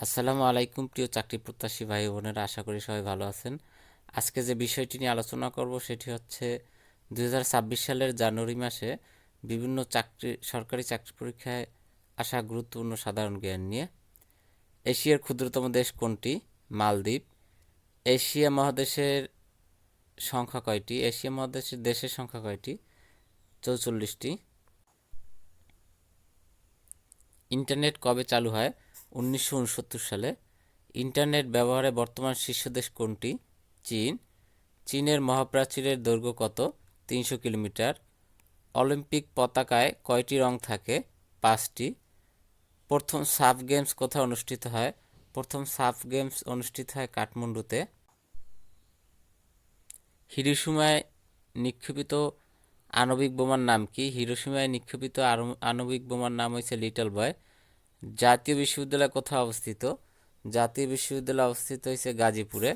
আসসালামু আলাইকুম প্রিয় চাকরি প্রত্যাশী ভাই বোনেরা, আশা করি সবাই ভালো আছেন। আজকে যে বিষয়টি নিয়ে আলোচনা করব সেটি হচ্ছে 2026 সালের জানুয়ারি মাসে বিভিন্ন সরকারি চাকরি পরীক্ষায় আসা গুরুত্বপূর্ণ সাধারণ জ্ঞান নিয়ে। এশিয়ার ক্ষুদ্রতম দেশ কোনটি? মালদ্বীপ। এশিয়া মহাদেশের সংখ্যা কয়টি? এশিয়া মহাদেশের দেশের সংখ্যা কয়টি? 44টি। ইন্টারনেট কবে চালু হয়? 1969 সালে। ইন্টারনেট ব্যবহারে বর্তমান শীর্ষ দেশ কোনটি? চীন। চীনের মহাপ্রাচীরের দৈর্ঘ্য কত? 300 কিলোমিটার। অলিম্পিক পতাকায় কয়টি রং থাকে? 5টি। প্রথম সাফ গেমস কোথায় অনুষ্ঠিত হয়? প্রথম সাফ গেমস অনুষ্ঠিত হয় কাঠমান্ডুতে। হিরোশিমায় নিক্ষেপিত আণবিক বোমার নাম কি? হিরোশিমায় নিক্ষেপিত আণবিক বোমার নাম হয়েছে লিটল বয়। জাতীয় বিশ্ববিদ্যালয় কোথায় অবস্থিত? জাতীয় বিশ্ববিদ্যালয় অবস্থিত হয়েছে গাজীপুরে।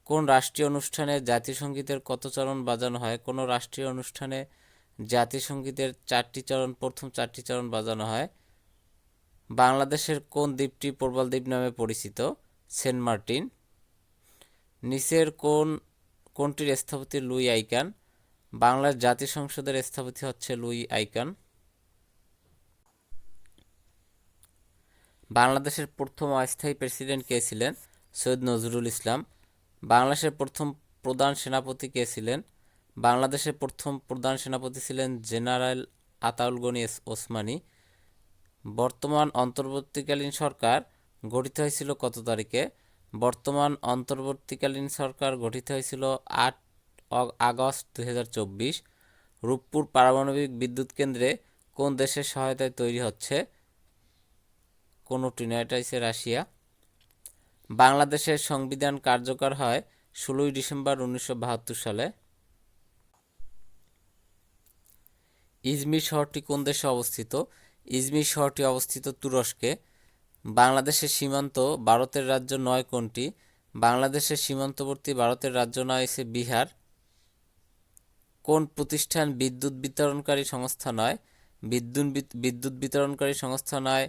কোন রাষ্ট্রীয় অনুষ্ঠানে জাতীয় সঙ্গীতের কত চরণ বাজানো হয়? কোনো রাষ্ট্রীয় অনুষ্ঠানে জাতীয় সঙ্গীতের 4টি চরণ, প্রথম 4টি চরণ বাজানো হয়। বাংলাদেশের কোন দ্বীপটি প্রবাল দ্বীপ নামে পরিচিত? সেন্ট মার্টিন। নিচের কোনটির স্থপতি লুই আইকান? বাংলার জাতীয় সংসদের স্থপতি হচ্ছে লুই আইকান। বাংলাদেশের প্রথম অস্থায়ী প্রেসিডেন্ট কে ছিলেন? সৈয়দ নজরুল ইসলাম। বাংলাদেশের প্রথম প্রধান সেনাপতি কে ছিলেন? বাংলাদেশের প্রথম প্রধান সেনাপতি ছিলেন জেনারেল আতাউল গনি ওসমানী। বর্তমান অন্তর্বর্তীকালীন সরকার গঠিত হয়েছিল কত তারিখে? বর্তমান অন্তর্বর্তীকালীন সরকার গঠিত হয়েছিল 8 আগস্ট 2024। রূপপুর পারমাণবিক বিদ্যুৎ কেন্দ্রে কোন দেশের সহায়তায় তৈরি হচ্ছে? কোনোটি নয়, এটা হচ্ছে রাশিয়া। বাংলাদেশের সংবিধান কার্যকর হয় 16 ডিসেম্বর 1972 সালে। ইজমির শহরটি কোন দেশে অবস্থিত? ইজমির শহরটি অবস্থিত তুরস্কে। বাংলাদেশের সীমান্ত ভারতের রাজ্য নয় কোনটি? বাংলাদেশের সীমান্তবর্তী ভারতের রাজ্য নয় হচ্ছে বিহার। কোন প্রতিষ্ঠান বিদ্যুৎ বিতরণকারী সংস্থা নয়? বিদ্যুৎ বিতরণকারী সংস্থা নয়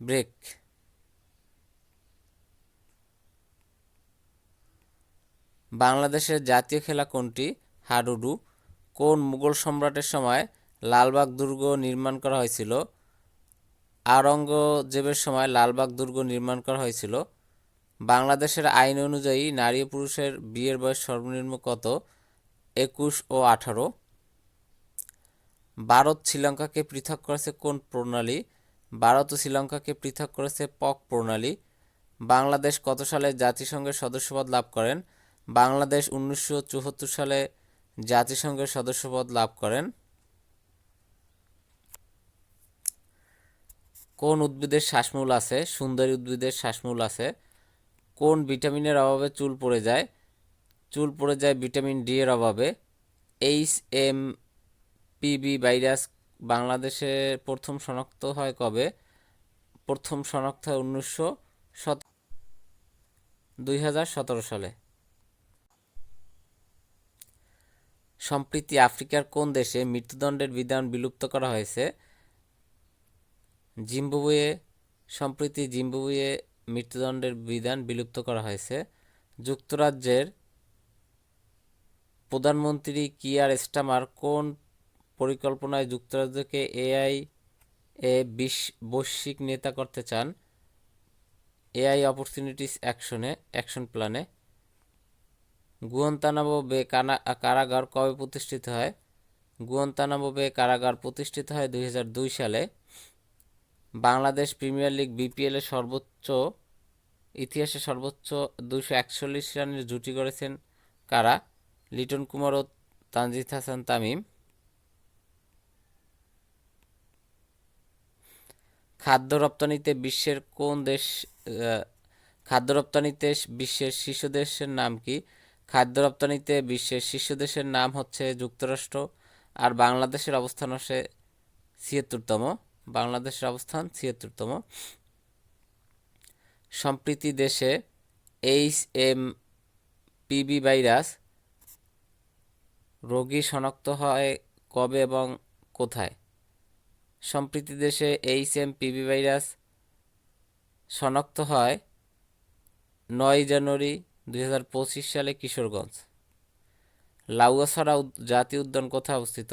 ব্রেক। বাংলাদেশের জাতীয় খেলা কোনটি? হাডুডু। কোন মুঘল সম্রাটের সময় লালবাগ দুর্গ নির্মাণ করা হয়েছিল? আওরঙ্গজেবের সময় লালবাগ দুর্গ নির্মাণ করা হয়েছিল। বাংলাদেশের আইন অনুযায়ী নারী ও পুরুষের বিয়ের বয়স সর্বনিম্ন কত? 21 ও 18। ভারত শ্রীলঙ্কাকে পৃথক করেছে কোন প্রণালী? ভারত ও শ্রীলঙ্কাকে পৃথক করেছে পক প্রণালী। বাংলাদেশ কত সালে জাতিসংঘের সদস্যপদ লাভ করেন? বাংলাদেশ 1974 সালে জাতিসংঘের সদস্যপদ লাভ করেন। কোন উদ্ভিদের শ্বাসমূল আছে? সুন্দরী উদ্ভিদের শ্বাসমূল আছে। কোন ভিটামিনের অভাবে চুল পড়ে যায়? চুল পড়ে যায় ভিটামিন ডি এর অভাবে। HMPV ভাইরাস বাংলাদেশে প্রথম শনাক্ত হয় কবে? প্রথম শনাক্ত হয় 2017 সালে। সম্প্রতি আফ্রিকার কোন দেশে মৃত্যুদণ্ডের বিধান বিলুপ্ত করা হয়েছে? জিম্বাবুয়ে। সম্প্রতি জিম্বাবুয়ে মৃত্যুদণ্ডের বিধান বিলুপ্ত করা হয়েছে। যুক্তরাজ্যের প্রধানমন্ত্রী কিয়ার স্টারমার কোন পরিকল্পনায় যুক্তরাজ্যকে এআই বৈশ্বিক নেতা করতে চান? এআই অপরচুনিটিস অ্যাকশন প্ল্যানে। গুয়ান্তানামো বে কারাগার কবে প্রতিষ্ঠিত হয়? গুয়ান্তানামো বে কারাগার প্রতিষ্ঠিত হয় 2002 সালে। বাংলাদেশ প্রিমিয়ার লিগ বিপিএল এর ইতিহাসে সর্বোচ্চ 241 রানের জুটি গড়েছেন কারা? লিটন কুমার ও তানজিদ হাসান তামিম। খাদ্য রপ্তানিতে বিশ্বের কোন দেশ খাদ্য রপ্তানিতে বিশ্বের শীর্ষ দেশের নাম কি? খাদ্য রপ্তানিতে বিশ্বের শীর্ষ দেশের নাম হচ্ছে যুক্তরাষ্ট্র। আর বাংলাদেশের অবস্থান হচ্ছে 76তম। বাংলাদেশের অবস্থান 76তম। সম্প্রতি দেশে HMPV ভাইরাস রোগী শনাক্ত হয় কবে এবং কোথায়? সম্প্রতি দেশে HMPV ভাইরাস শনাক্ত হয় 9 জানুয়ারি 2025 সালে কিশোরগঞ্জ। লাউয়াছড়া জাতীয় উদ্যান কোথায় অবস্থিত?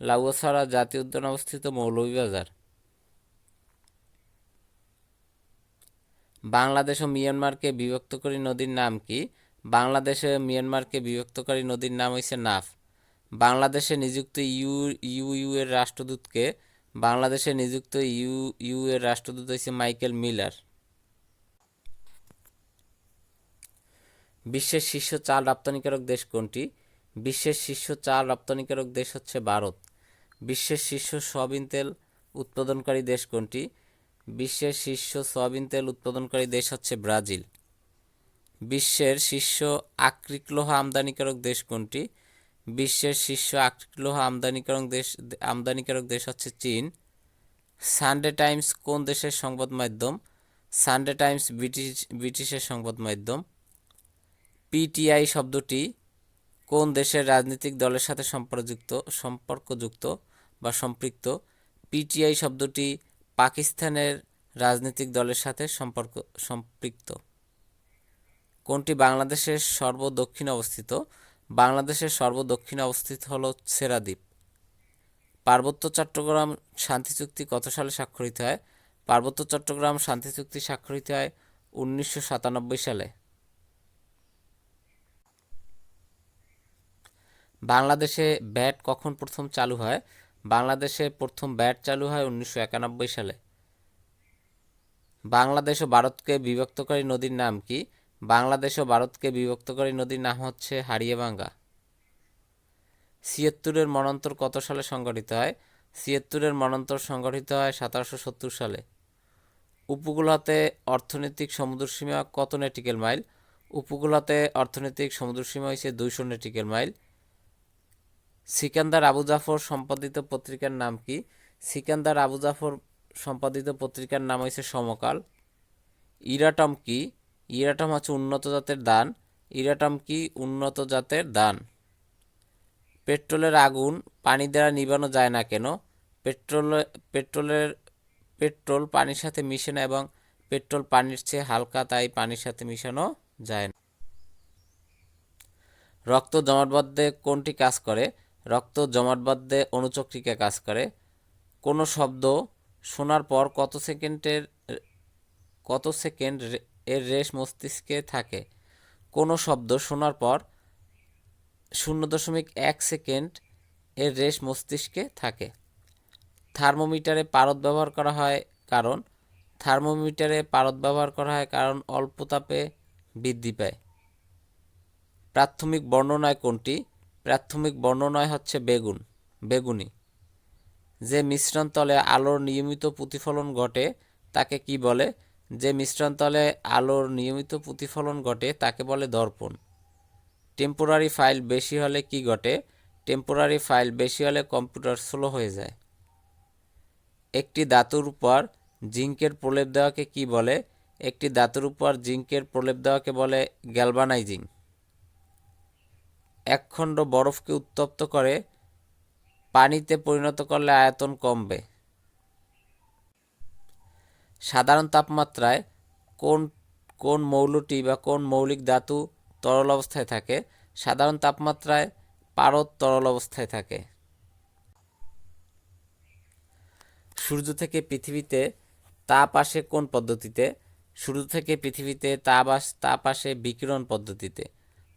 লাউয়াছড়া জাতীয় উদ্যান অবস্থিত মৌলভীবাজার। বাংলাদেশ ও মিয়ানমারকে বিভক্তকারী নদীর নাম কি? বাংলাদেশ ও মিয়ানমারকে বিভক্তকারী নদীর নাম হইছে নাফ। বাংলাদেশে নিযুক্ত ইউ এর রাষ্ট্রদূতকে? বাংলাদেশে নিযুক্ত ইউ এর রাষ্ট্রদূত হইছে মাইকেল মিলার। বিশ্বের শীর্ষ চাল রপ্তানিকারক দেশ কোনটি? বিশ্বের শীর্ষ চাল রপ্তানিকারক দেশ হচ্ছে ভারত। বিশ্বের শীর্ষ সয়াবিন তেল উৎপাদনকারী দেশ কোনটি? বিশ্বের শীর্ষ সয়াবিন তেল উৎপাদনকারী দেশ হচ্ছে ব্রাজিল। বিশ্বের শীর্ষ আকরিক লৌহ আমদানিকারক দেশ কোনটি? বিশ্বের শীর্ষ আকরিক লৌহ আমদানিকারক দেশ হচ্ছে চীন। সানডে টাইমস কোন দেশের সংবাদ মাধ্যম? সানডে টাইমস ব্রিটিশের সংবাদ মাধ্যম। পিটিআই শব্দটি কোন দেশের রাজনৈতিক দলের সাথে সম্পর্কযুক্ত বা সম্পৃক্ত? পিটিআই শব্দটি পাকিস্তানের রাজনৈতিক দলের সাথে সম্পৃক্ত। কোনটি বাংলাদেশের সর্বদক্ষিণে অবস্থিত? বাংলাদেশের সর্বদক্ষিণে অবস্থিত হল সেরাদ্বীপ। পার্বত্য চট্টগ্রাম শান্তি চুক্তি কত সালে স্বাক্ষরিত হয়? পার্বত্য চট্টগ্রাম শান্তি চুক্তি স্বাক্ষরিত হয় 1997 সালে। বাংলাদেশে ব্যাট কখন প্রথম চালু হয়? বাংলাদেশে প্রথম ব্যাট চালু হয় 1991 সালে। বাংলাদেশ ও ভারতকে বিভক্তকারী নদীর নাম কি? বাংলাদেশ ও ভারতকে বিভক্তকারী নদীর নাম হচ্ছে হাড়িয়াভাঙ্গা। ৭৬-এর মন্বন্তর কত সালে সংগঠিত হয়? ৭৬-এর মন্বন্তর সংগঠিত হয় 1770 সালে। উপকূল হতে অর্থনৈতিক সমুদ্রসীমা কত নটিক্যাল মাইল? উপকূল হতে অর্থনৈতিক সমুদ্রসীমা হচ্ছে 200 নটিক্যাল মাইল। সিকান্দার আবু জাফর সম্পাদিত পত্রিকার নাম কি? সিকান্দার আবু জাফর সম্পাদিত পত্রিকার নাম হচ্ছে সমকাল। ইরাটম কি? ইরাটম হচ্ছে উন্নত জাতের ধান। ইরাটম কি? উন্নত জাতের ধান। পেট্রোলের আগুন পানি দ্বারা নিভানো যায় না কেন? পেট্রোল পানির সাথে মিশে না এবং পেট্রোল পানির চেয়ে হালকা, তাই পানির সাথে মিশানো যায় না। রক্ত জমাটবাঁধতে কোনটি কাজ করে? রক্ত জমাটবাঁধতে অনুচক্রিকা কাজ করে। কোনো শব্দ শোনার পর কত সেকেন্ড এর রেশ মস্তিষ্কে থাকে? কোনো শব্দ শোনার পর 0.1 সেকেন্ড এর রেশ মস্তিষ্কে থাকে। থার্মোমিটারে পারদ ব্যবহার করা হয় কারণ? থার্মোমিটারে পারদ ব্যবহার করা হয় কারণ অল্প তাপে বৃদ্ধি পায়। প্রাথমিক বর্ণনায় কোনটি? প্রাথমিক বর্ণনায় হচ্ছে বেগুনি। যে মিশ্রণ তলে আলোর নিয়মিত প্রতিফলন ঘটে তাকে কি বলে? যে মিশ্রণ তলে আলোর নিয়মিত প্রতিফলন ঘটে তাকে বলে দর্পণ। টেম্পোরারি ফাইল বেশি হলে কি ঘটে? টেম্পোরারি ফাইল বেশি হলে কম্পিউটার স্লো হয়ে যায়। একটি ধাতুর উপর জিঙ্কের প্রলেপ দেওয়াকে কি বলে? একটি ধাতুর উপর জিঙ্কের প্রলেপ দেওয়াকে বলে গ্যালভানাইজিং। এক খণ্ড বরফকে উত্তপ্ত করে পানিতে পরিণত করলে আয়তন কমবে। সাধারণ তাপমাত্রায় কোন মৌলটি বা কোন মৌলিক ধাতু তরল অবস্থায় থাকে? সাধারণ তাপমাত্রায় পারদ তরল অবস্থায় থাকে। সূর্য থেকে পৃথিবীতে তাপ আসে কোন পদ্ধতিতে? সূর্য থেকে পৃথিবীতে তাপ আসে বিকিরণ পদ্ধতিতে।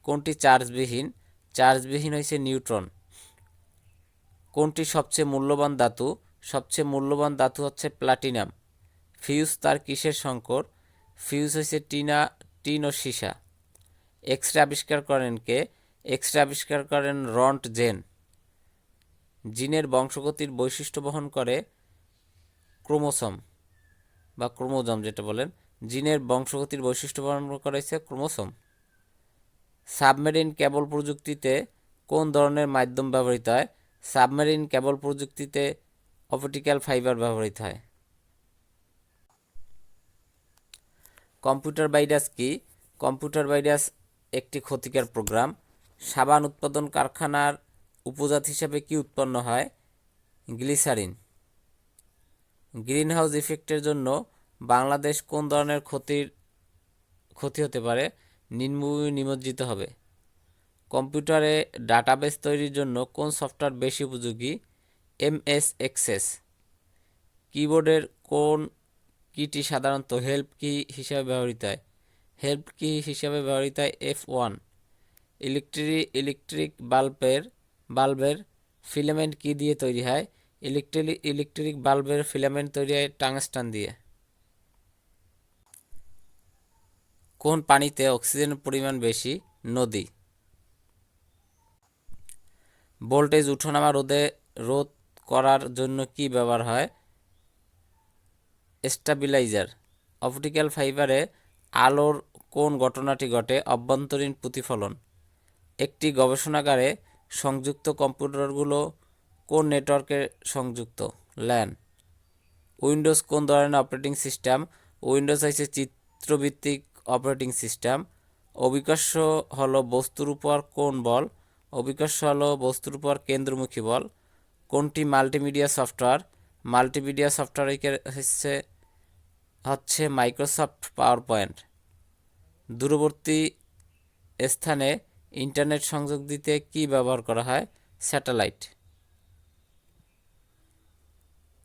কোনটি চার্জবিহীন? চার্জবিহীন হইছে নিউট্রন। কোনটি সবচেয়ে মূল্যবান ধাতু? সবচেয়ে মূল্যবান ধাতু হচ্ছে প্লাটিনাম। ফিউজ তার কিসের সংকর? ফিউজ হইছে টিন ও সীসা। এক্স-রে আবিষ্কার করেন কে? এক্স-রে আবিষ্কার করেন রন্টজেন। জিনের বংশগতির বৈশিষ্ট্য বহন করে ক্রোমোসোম বা ক্রোমোজোম যেটা বলেন। জিনের বংশগতির বৈশিষ্ট্য বহন করেছে ক্রোমোসোম। সাবমেরিন কেবল প্রযুক্তিতে কোন ধরনের মাধ্যম ব্যবহৃত হয়? সাবমেরিন কেবল প্রযুক্তিতে অপটিক্যাল ফাইবার ব্যবহৃত হয়। কম্পিউটার ভাইরাস কি? কম্পিউটার ভাইরাস একটি ক্ষতিকর প্রোগ্রাম। সাবান উৎপাদন কারখানার উপজাত হিসেবে কি উৎপন্ন হয়? গ্লিসারিন। গ্রিনহাউস ইফেক্টের জন্য বাংলাদেশ কোন ধরনের ক্ষতি হতে পারে? নিম্নভূমি নিমজ্জিত হবে। কম্পিউটারে ডাটাবেস তৈরির জন্য কোন সফটওয়্যার বেশি উপযোগী? MS Access. কিবোর্ডের কোন কিটি সাধারণত হেল্প কি হিসাবে ব্যবহৃত হয়? হেল্প কি হিসাবে ব্যবহৃত হয় F1। ইলেকট্রিক বাল্বের ফিলামেন্ট কি দিয়ে তৈরি হয়? ইলেকট্রিক বাল্বের ফিলামেন্ট তৈরি হয় টাংস্টান দিয়ে। কোন পানিতে অক্সিজেনের পরিমাণ বেশি? নদী। ভোল্টেজ ওঠানামা রোধ করার জন্য কি ব্যবহার হয়? স্টেবিলাইজার। অপটিক্যাল ফাইবারে আলোর কোন ঘটনাটি ঘটে? অভ্যন্তরীণ প্রতিফলন। একটি গবেষণাগারে সংযুক্ত কম্পিউটারগুলো কোন নেটওয়ার্কে সংযুক্ত? ল্যান। উইন্ডোজ কোন ধরনের অপারেটিং সিস্টেম? উইন্ডোজ হচ্ছে চিত্রভিত্তিক অপারেটিং সিস্টেম। অভিকর্ষ হলো বস্তুর উপর কোন বল? অভিকর্ষ হলো বস্তুর উপর কেন্দ্রমুখী বল। কোনটি মাল্টিমিডিয়া সফটওয়্যার? মাল্টিমিডিয়া সফটওয়্যার হচ্ছে মাইক্রোসফট পাওয়ার পয়েন্ট। দূরবর্তী স্থানে ইন্টারনেট সংযোগ দিতে কি ব্যবহার করা হয়? স্যাটেলাইট।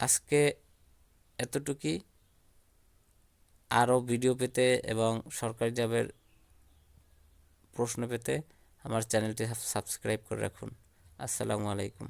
আজকে এতটুকুই। আরও ভিডিও পেতে এবং সরকারি জবের প্রশ্ন পেতে আমার চ্যানেলটি সাবস্ক্রাইব করে রাখুন। আসসালামু আলাইকুম।